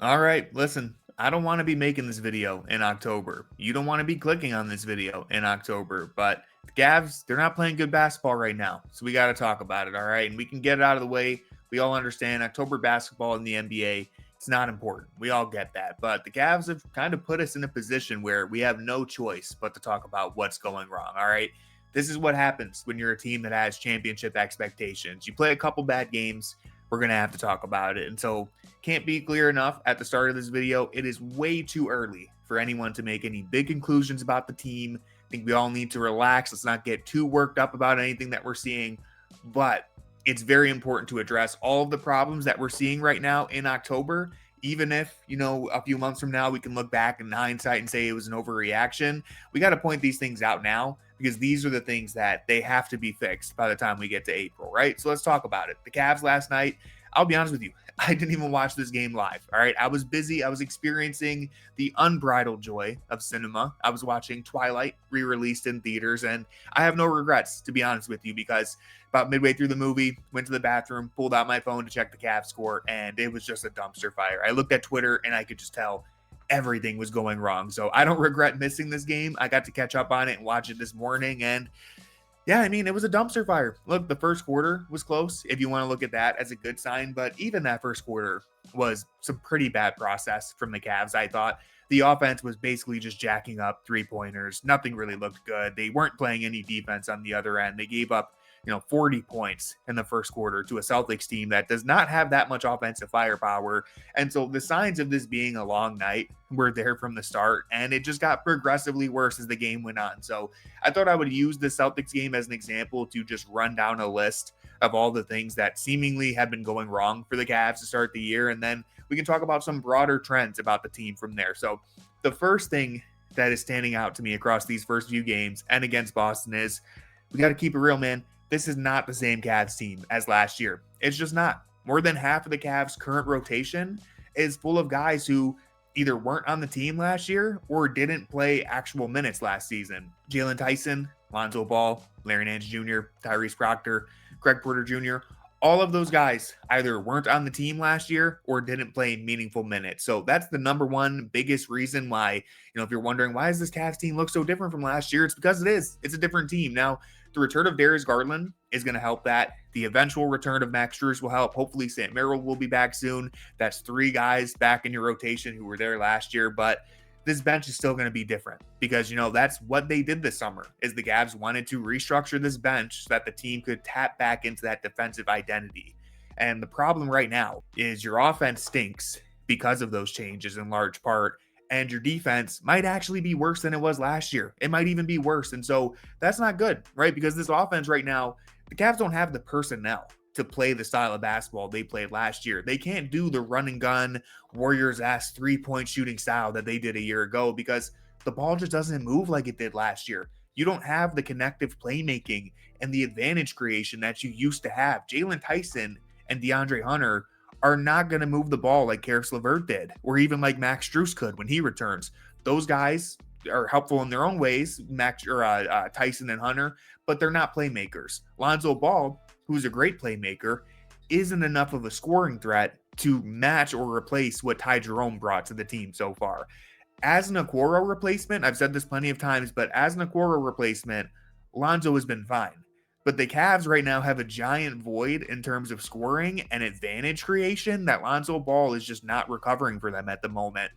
All right, listen, I don't want to be making this video in October. You don't want to be clicking on this video in October, but the Cavs, they're not playing good basketball right now. So we got to talk about it, all right? And we can get it out of the way. We all understand October basketball in the NBA, it's not important. We all get that. But the Cavs have kind of put us in a position where we have no choice but to talk about what's going wrong, all right? This is what happens when you're a team that has championship expectations. You play a couple bad games, we're going to have to talk about it. And so can't be clear enough at the start of this video. It is way too early for anyone to make any big conclusions about the team. I think we all need to relax. Let's not get too worked up about anything that we're seeing. But it's very important to address all of the problems that we're seeing right now in October. Even if, a few months from now, we can look back in hindsight and say it was an overreaction, we got to point these things out now because these are the things that they have to be fixed by the time we get to April, right? So let's talk about it. The Cavs last night, I'll be honest with you, I didn't even watch this game live. All right. I was busy. I was experiencing the unbridled joy of cinema. I was watching Twilight re-released in theaters, and I have no regrets, to be honest with you, because about midway through the movie, went to the bathroom, pulled out my phone to check the Cavs score, and it was just a dumpster fire. I looked at Twitter and I could just tell everything was going wrong. So I don't regret missing this game. I got to catch up on it and watch it this morning, and yeah, I mean, it was a dumpster fire. Look, the first quarter was close, if you want to look at that as a good sign, but even that first quarter was some pretty bad process from the Cavs, I thought. The offense was basically just jacking up three-pointers. Nothing really looked good. They weren't playing any defense on the other end. They gave up 40 points in the first quarter to a Celtics team that does not have that much offensive firepower. And so the signs of this being a long night were there from the start, and it just got progressively worse as the game went on. So I thought I would use the Celtics game as an example to just run down a list of all the things that seemingly have been going wrong for the Cavs to start the year. And then we can talk about some broader trends about the team from there. So the first thing that is standing out to me across these first few games and against Boston is we got to keep it real, man. This is not the same Cavs team as last year. It's just not. More than half of the Cavs' current rotation is full of guys who either weren't on the team last year or didn't play actual minutes last season. Jalen Tyson, Lonzo Ball, Larry Nance Jr., Tyrese Proctor, Greg Porter Jr., all of those guys either weren't on the team last year or didn't play meaningful minutes. So that's the number one biggest reason why, if you're wondering why does this Cavs team look so different from last year, it's because it is. It's a different team. Now, the return of Darius Garland is going to help that. The eventual return of Max Strus will help. Hopefully, Sam Merrill will be back soon. That's three guys back in your rotation who were there last year. But this bench is still going to be different because, that's what they did this summer is the Cavs wanted to restructure this bench so that the team could tap back into that defensive identity. And the problem right now is your offense stinks because of those changes in large part. And your defense might actually be worse than it was last year. It might even be worse. And so that's not good, right? Because this offense right now, the Cavs don't have the personnel to play the style of basketball they played last year. They can't do the run and gun Warriors-ass three-point shooting style that they did a year ago because the ball just doesn't move like it did last year. You don't have the connective playmaking and the advantage creation that you used to have. Jalen Tyson and DeAndre Hunter are not going to move the ball like Karis LeVert did, or even like Max Strus could when he returns. Those guys are helpful in their own ways, Tyson and Hunter, but they're not playmakers. Lonzo Ball, who's a great playmaker, isn't enough of a scoring threat to match or replace what Ty Jerome brought to the team so far. As an Okoro replacement, I've said this plenty of times, but as an Okoro replacement, Lonzo has been fine. But the Cavs right now have a giant void in terms of scoring and advantage creation that Lonzo Ball is just not recovering for them at the moment.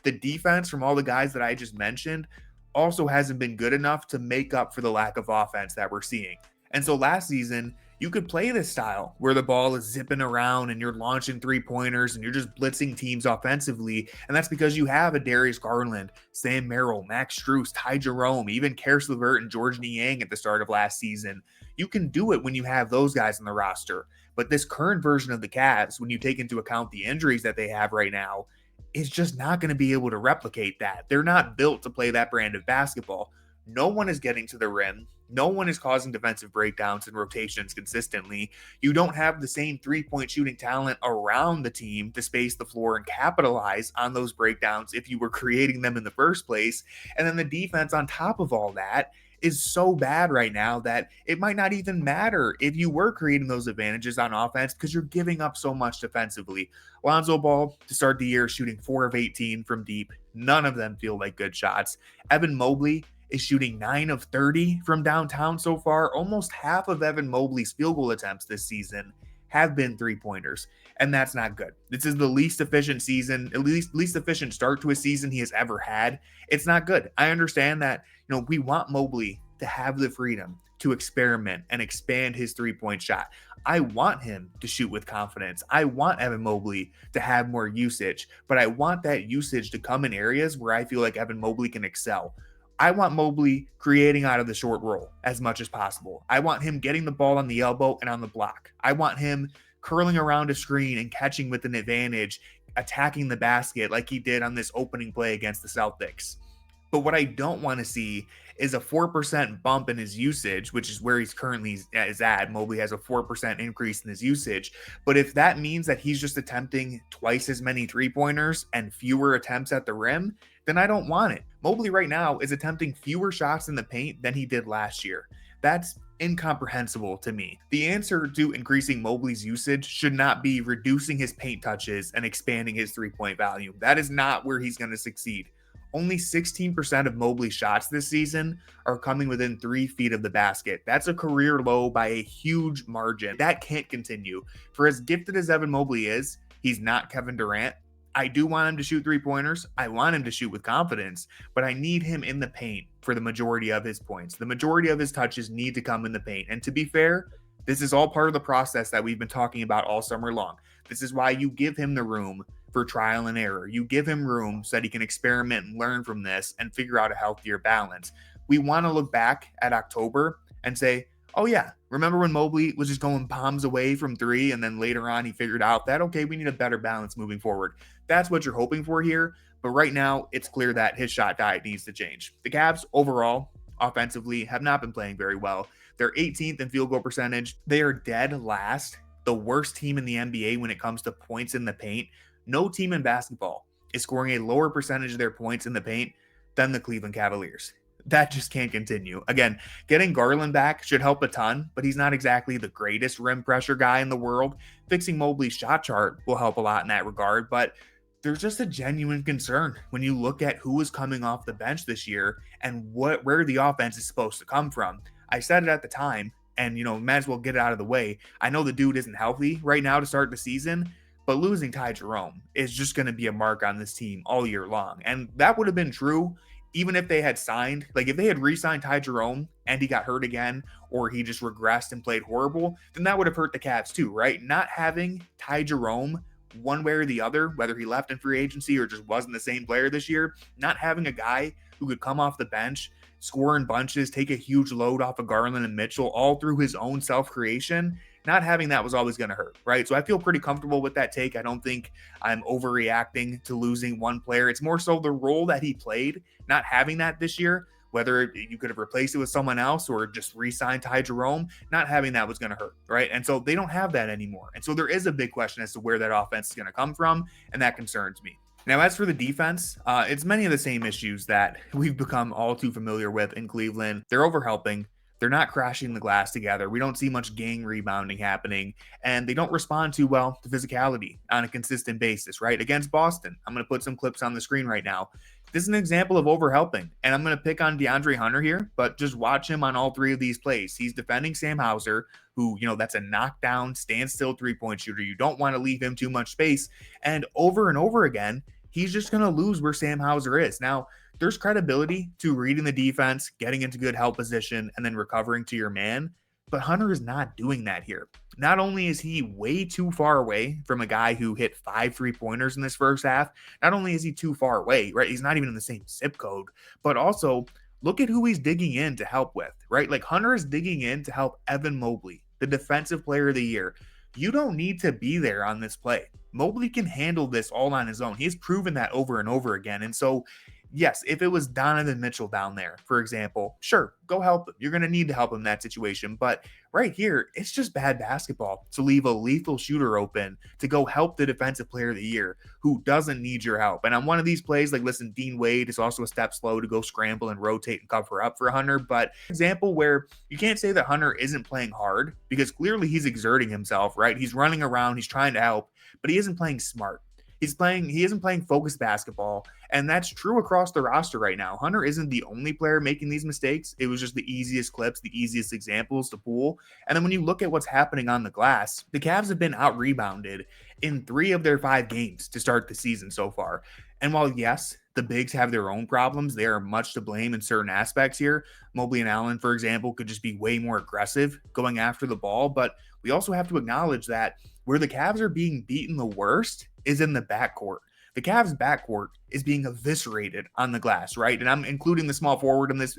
The defense from all the guys that I just mentioned also hasn't been good enough to make up for the lack of offense that we're seeing. And so last season, you could play this style where the ball is zipping around and you're launching three-pointers and you're just blitzing teams offensively. And that's because you have a Darius Garland, Sam Merrill, Max Strus, Ty Jerome, even Karis LeVert and George Niang at the start of last season. You can do it when you have those guys on the roster. But this current version of the Cavs, when you take into account the injuries that they have right now, is just not going to be able to replicate that. They're not built to play that brand of basketball. No one is getting to the rim. No one is causing defensive breakdowns and rotations consistently. You don't have the same three-point shooting talent around the team to space the floor and capitalize on those breakdowns if you were creating them in the first place. And then the defense on top of all that is so bad right now that it might not even matter if you were creating those advantages on offense because you're giving up so much defensively. Lonzo Ball to start the year shooting 4 of 18 from deep. None of them feel like good shots. Evan Mobley is shooting 9 of 30 from downtown so far. Almost half of Evan Mobley's field goal attempts this season have been three-pointers, and that's not good. This is the least efficient season, at least efficient start to a season he has ever had. It's not good. I understand that, we want Mobley to have the freedom to experiment and expand his three-point shot. I want him to shoot with confidence. I want Evan Mobley to have more usage, but I want that usage to come in areas where I feel like Evan Mobley can excel. I want Mobley creating out of the short roll as much as possible. I want him getting the ball on the elbow and on the block. I want him curling around a screen and catching with an advantage, attacking the basket like he did on this opening play against the Celtics. But what I don't want to see is a 4% bump in his usage, which is where he's currently is at. Mobley has a 4% increase in his usage. But if that means that he's just attempting twice as many three-pointers and fewer attempts at the rim, then I don't want it. Mobley right now is attempting fewer shots in the paint than he did last year. That's incomprehensible to me. The answer to increasing Mobley's usage should not be reducing his paint touches and expanding his three-point value. That is not where he's going to succeed. Only 16% of Mobley's shots this season are coming within 3 feet of the basket. That's a career low by a huge margin. That can't continue. For as gifted as Evan Mobley is, he's not Kevin Durant. I do want him to shoot three-pointers. I want him to shoot with confidence, but I need him in the paint for the majority of his points. The majority of his touches need to come in the paint. And to be fair, this is all part of the process that we've been talking about all summer long. This is why you give him the room for trial and error. You give him room so that he can experiment and learn from this and figure out a healthier balance. We want to look back at October and say, oh yeah, remember when Mobley was just going bombs away from 3 and then later on he figured out that, okay, we need a better balance moving forward. That's what you're hoping for here. But right now it's clear that his shot diet needs to change. The Cavs overall, offensively, have not been playing very well. They're 18th in field goal percentage. They are dead last, the worst team in the NBA when it comes to points in the paint. No team in basketball is scoring a lower percentage of their points in the paint than the Cleveland Cavaliers. That just can't continue. Again, getting Garland back should help a ton, but he's not exactly the greatest rim pressure guy in the world. Fixing Mobley's shot chart will help a lot in that regard, but there's just a genuine concern when you look at who is coming off the bench this year and where the offense is supposed to come from. I said it at the time, and might as well get it out of the way. I know the dude isn't healthy right now to start the season, but losing Ty Jerome is just going to be a mark on this team all year long. And that would have been true even if they had signed, like if they had re-signed Ty Jerome and he got hurt again, or he just regressed and played horrible, then that would have hurt the Cavs too, right? Not having Ty Jerome one way or the other, whether he left in free agency or just wasn't the same player this year, not having a guy who could come off the bench, score in bunches, take a huge load off of Garland and Mitchell, all through his own self-creation, not having that was always going to hurt, right? So I feel pretty comfortable with that take. I don't think I'm overreacting to losing one player. It's more so the role that he played, not having that this year, whether you could have replaced it with someone else or just re-signed Ty Jerome, not having that was going to hurt, right? And so they don't have that anymore. And so there is a big question as to where that offense is going to come from, and that concerns me. Now, as for the defense, it's many of the same issues that we've become all too familiar with in Cleveland. They're overhelping. They're not crashing the glass together. We don't see much gang rebounding happening, and they don't respond too well to physicality on a consistent basis, right? Against Boston, I'm going to put some clips on the screen right now. This is an example of overhelping, and I'm going to pick on DeAndre Hunter here, but just watch him on all 3 of these plays. He's defending Sam Hauser, who, that's a knockdown, standstill three-point shooter. You don't want to leave him too much space, and over again, he's just going to lose where Sam Hauser is. Now, there's credibility to reading the defense, getting into good help position, and then recovering to your man. But Hunter is not doing that here. Not only is he way too far away from a guy who hit 5 3-pointers in this first half, not only is he too far away, right? He's not even in the same zip code, but also look at who he's digging in to help with, right? Like Hunter is digging in to help Evan Mobley, the defensive player of the year. You don't need to be there on this play. Mobley can handle this all on his own. He's proven that over and over again. And so Yes, if it was Donovan Mitchell down there, for example, sure, go help him. You're going to need to help him in that situation. But right here, it's just bad basketball to leave a lethal shooter open to go help the defensive player of the year who doesn't need your help. And on one of these plays, like, listen, Dean Wade is also a step slow to go scramble and rotate and cover up for Hunter. But example where you can't say that Hunter isn't playing hard because clearly he's exerting himself, right? He's running around, he's trying to help, but he isn't playing smart. He isn't playing focused basketball, and that's true across the roster right now. Hunter isn't the only player making these mistakes. It was just the easiest clips, the easiest examples to pull. And then when you look at what's happening on the glass, the Cavs have been out rebounded in 3 of their 5 games to start the season so far. And while, yes, the bigs have their own problems, they are much to blame in certain aspects here. Mobley and Allen, for example, could just be way more aggressive going after the ball. But we also have to acknowledge that where the Cavs are being beaten the worst is in the backcourt. The Cavs backcourt is being eviscerated on the glass, right? And I'm including the small forward in this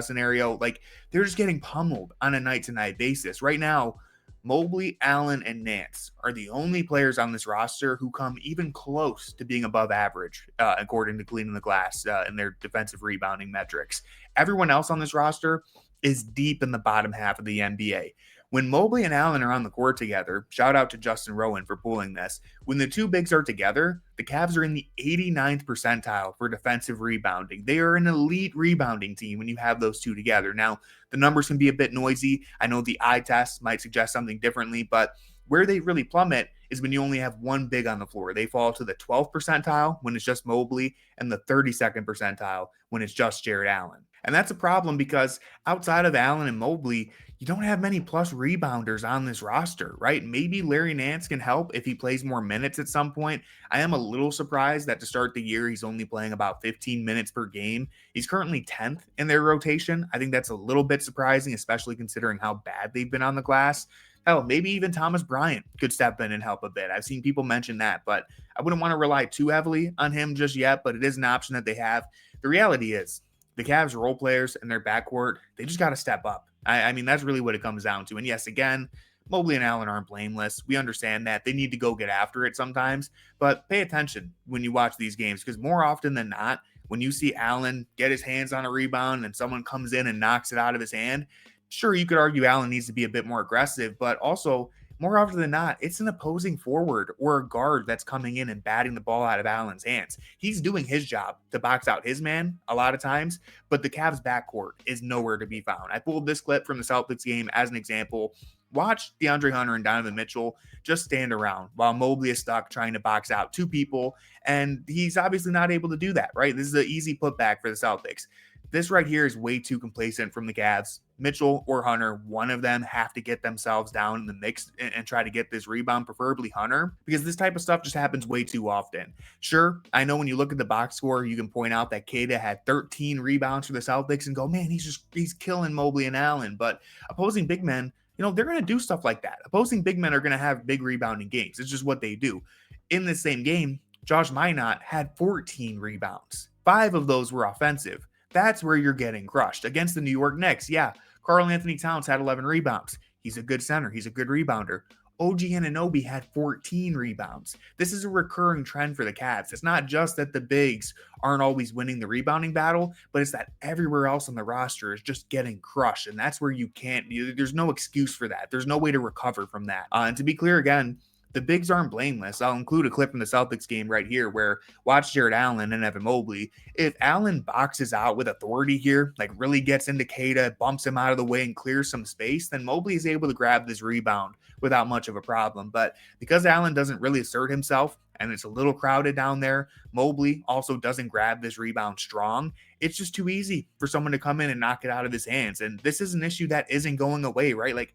scenario. Like, they're just getting pummeled on a night-to-night basis. Right now, Mobley, Allen, and Nance are the only players on this roster who come even close to being above average, according to Cleaning the Glass in their defensive rebounding metrics. Everyone else on this roster is deep in the bottom half of the NBA. When Mobley and Allen are on the court together, shout out to Justin Rowan for pulling this, when the two bigs are together, the Cavs are in the 89th percentile for defensive rebounding. They are an elite rebounding team when you have those two together. Now, the numbers can be a bit noisy. I know the eye test might suggest something differently, but where they really plummet is when you only have one big on the floor. They fall to the 12th percentile when it's just Mobley and the 32nd percentile when it's just Jarrett Allen. And that's a problem because outside of Allen and Mobley, you don't have many plus rebounders on this roster, right? Maybe Larry Nance can help if he plays more minutes at some point. I am a little surprised that to start the year, he's only playing about 15 minutes per game. He's currently 10th in their rotation. I think that's a little bit surprising, especially considering how bad they've been on the glass. Hell, maybe even Thomas Bryant could step in and help a bit. I've seen people mention that, but I wouldn't want to rely too heavily on him just yet, but it is an option that they have. The reality is the Cavs role players and their backcourt, they just got to step up. I mean, that's really what it comes down to. And yes, again, Mobley and Allen aren't blameless. We understand that. They need to go get after it sometimes, but pay attention when you watch these games because more often than not, when you see Allen get his hands on a rebound and someone comes in and knocks it out of his hand, sure, you could argue Allen needs to be a bit more aggressive, but also more often than not, it's an opposing forward or a guard that's coming in and batting the ball out of Allen's hands. He's doing his job to box out his man a lot of times, but the Cavs backcourt is nowhere to be found. I pulled this clip from the Celtics game as an example. Watch DeAndre Hunter and Donovan Mitchell just stand around while Mobley is stuck trying to box out 2 people, and he's obviously not able to do that, right? This is an easy putback for the Celtics. This right here is way too complacent from the Cavs. Mitchell or Hunter, one of them have to get themselves down in the mix and try to get this rebound, preferably Hunter, because this type of stuff just happens way too often. Sure, I know when you look at the box score, you can point out that Queta had 13 rebounds for the Celtics and go, man, he's killing Mobley and Allen. But opposing big men, they're going to do stuff like that. Opposing big men are going to have big rebounding games. It's just what they do. In this same game, Josh Minot had 14 rebounds. 5 of those were offensive. That's where you're getting crushed. Against the New York Knicks, yeah, Karl-Anthony Towns had 11 rebounds. He's a good center. He's a good rebounder. OG Anunoby had 14 rebounds. This is a recurring trend for the Cavs. It's not just that the bigs aren't always winning the rebounding battle, but it's that everywhere else on the roster is just getting crushed, and that's where there's no excuse for that. There's no way to recover from that. And to be clear again, the bigs aren't blameless. I'll include a clip from the Celtics game right here where watch Jarrett Allen and Evan Mobley. If Allen boxes out with authority here, like really gets into Queta, bumps him out of the way and clears some space, then Mobley is able to grab this rebound without much of a problem. But because Allen doesn't really assert himself and it's a little crowded down there, Mobley also doesn't grab this rebound strong. It's just too easy for someone to come in and knock it out of his hands. And this is an issue that isn't going away, right? Like,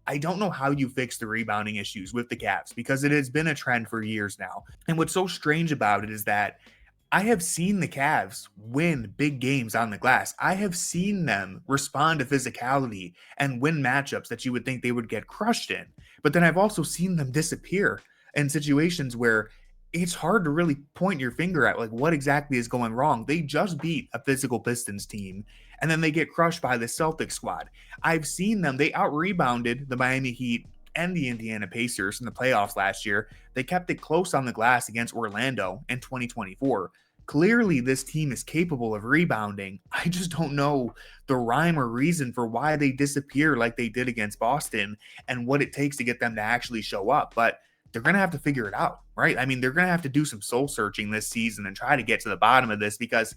I don't know how you fix the rebounding issues with the Cavs because it has been a trend for years now. And what's so strange about it is that I have seen the Cavs win big games on the glass. I have seen them respond to physicality and win matchups that you would think they would get crushed in. But then I've also seen them disappear in situations where it's hard to really point your finger at like what exactly is going wrong. They just beat a physical Pistons team and then they get crushed by the Celtics squad. I've seen them. They out-rebounded the Miami Heat and the Indiana Pacers in the playoffs last year. They kept it close on the glass against Orlando in 2024. clearly this team is capable of rebounding. I just don't know the rhyme or reason for why they disappear like they did against Boston and what it takes to get them to actually show up. But they're going to have to figure it out, right? I mean, they're going to have to do some soul searching this season and try to get to the bottom of this, because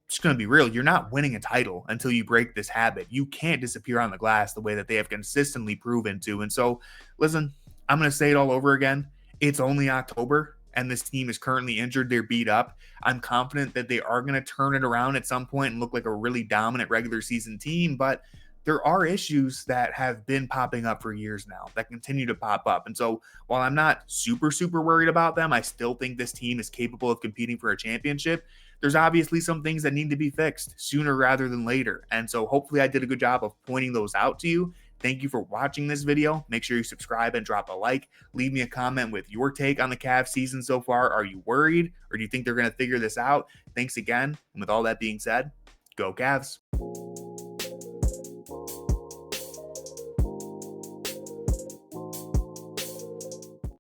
just going to be real. You're not winning a title until you break this habit. You can't disappear on the glass the way that they have consistently proven to. And so, listen, I'm going to say it all over again. It's only October, and this team is currently injured. They're beat up. I'm confident that they are going to turn it around at some point and look like a really dominant regular season team. But there are issues that have been popping up for years now that continue to pop up. And so while I'm not super, super worried about them, I still think this team is capable of competing for a championship. There's obviously some things that need to be fixed sooner rather than later. And so hopefully I did a good job of pointing those out to you. Thank you for watching this video. Make sure you subscribe and drop a like. Leave me a comment with your take on the Cavs season so far. Are you worried, or do you think they're going to figure this out? Thanks again. And with all that being said, go Cavs.